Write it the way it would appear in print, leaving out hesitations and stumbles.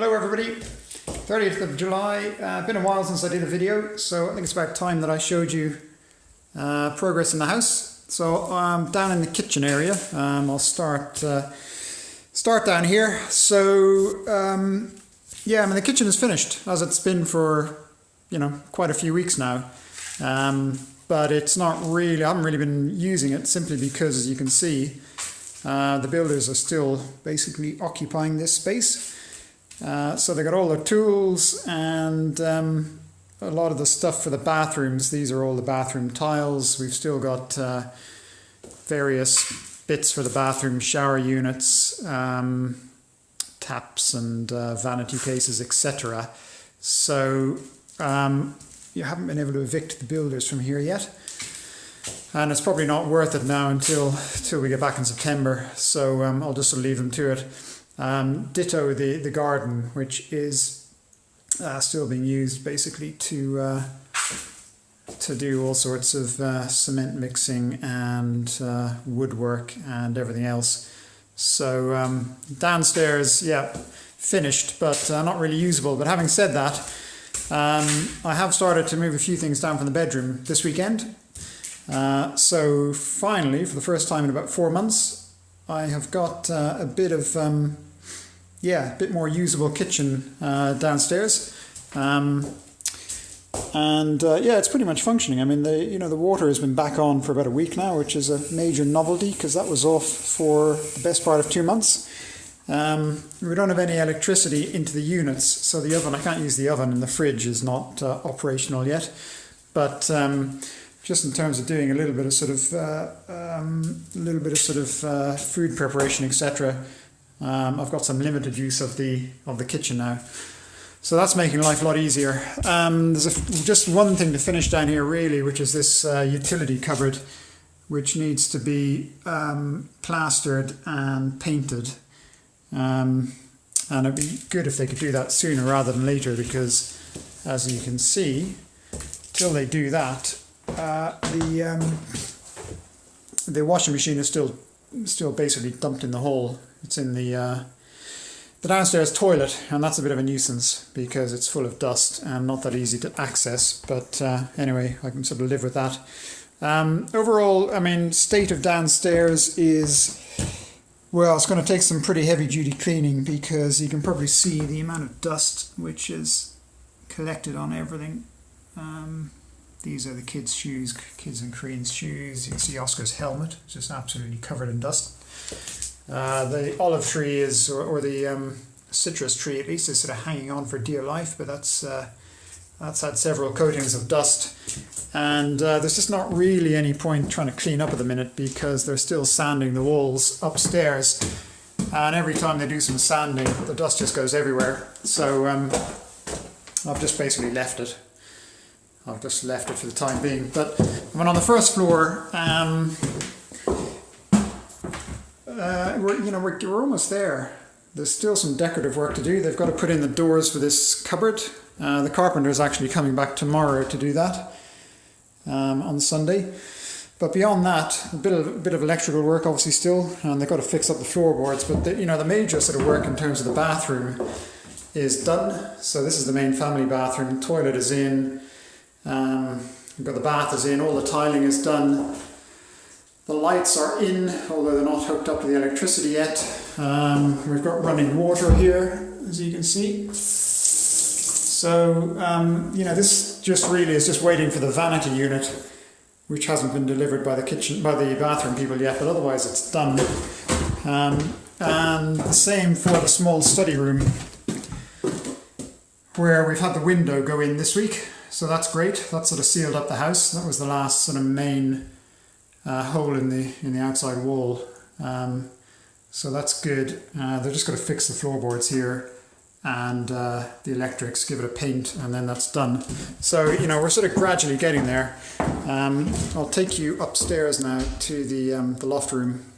Hello everybody, 30th of July. Been a while since I did a video, so I think it's about time that I showed you progress in the house. So I'm down in the kitchen area. I'll start down here. So yeah, I mean the kitchen is finished, as it's been for quite a few weeks now. But it's not really, I haven't really been using it simply because, as you can see, the builders are still basically occupying this space. So they got all the tools and a lot of the stuff for the bathrooms. These are all the bathroom tiles. We've still got various bits for the bathroom shower units, taps and vanity cases, etc. So you haven't been able to evict the builders from here yet. And it's probably not worth it now until we get back in September. So I'll just sort of leave them to it. Ditto the garden, which is still being used basically to do all sorts of cement mixing and woodwork and everything else. So downstairs, yeah, finished, but not really usable. But having said that, I have started to move a few things down from the bedroom this weekend. So finally, for the first time in about 4 months, I have got a bit of a bit more usable kitchen downstairs, and it's pretty much functioning. I mean, the water has been back on for about a week now, which is a major novelty because that was off for the best part of 2 months. We don't have any electricity into the units, so the oven, I can't use the oven, and the fridge is not operational yet. But just in terms of doing a little bit of food preparation, etc. I've got some limited use of the kitchen now, so that's making life a lot easier. There's just one thing to finish down here really, which is this utility cupboard, which needs to be plastered and painted. And it'd be good if they could do that sooner rather than later, because as you can see, till they do that, the washing machine is still basically dumped in the hole. It's in the downstairs toilet, and that's a bit of a nuisance because it's full of dust and not that easy to access. But anyway, I can sort of live with that. Overall, I mean, state of downstairs is, well, it's going to take some pretty heavy duty cleaning, because you can probably see the amount of dust which is collected on everything. These are the kids' shoes, kids and Korean's shoes. You can see Oscar's helmet, just absolutely covered in dust. The olive tree is, or the citrus tree at least, is sort of hanging on for dear life, but that's had several coatings of dust. And there's just not really any point trying to clean up at the minute, because they're still sanding the walls upstairs. And every time they do some sanding, the dust just goes everywhere. So I've just basically left it. I've just left it for the time being. But when on the first floor, we're almost there. There's still some decorative work to do. They've got to put in the doors for this cupboard. The carpenter is actually coming back tomorrow to do that on Sunday. But beyond that, a bit of electrical work obviously still, and they've got to fix up the floorboards. But the major sort of work in terms of the bathroom is done. So this is the main family bathroom. Toilet is in. We've got the bath is in. All the tiling is done. The lights are in, although they're not hooked up to the electricity yet. We've got running water here, as you can see. So, this just really is just waiting for the vanity unit, which hasn't been delivered by the bathroom people yet, but otherwise it's done. And the same for the small study room, where we've had the window go in this week. So that's great. That sort of sealed up the house. That was the last sort of main hole in the outside wall. So that's good. They're just going to fix the floorboards here and the electrics, give it a paint, and then that's done. So we're sort of gradually getting there. I'll take you upstairs now to the loft room,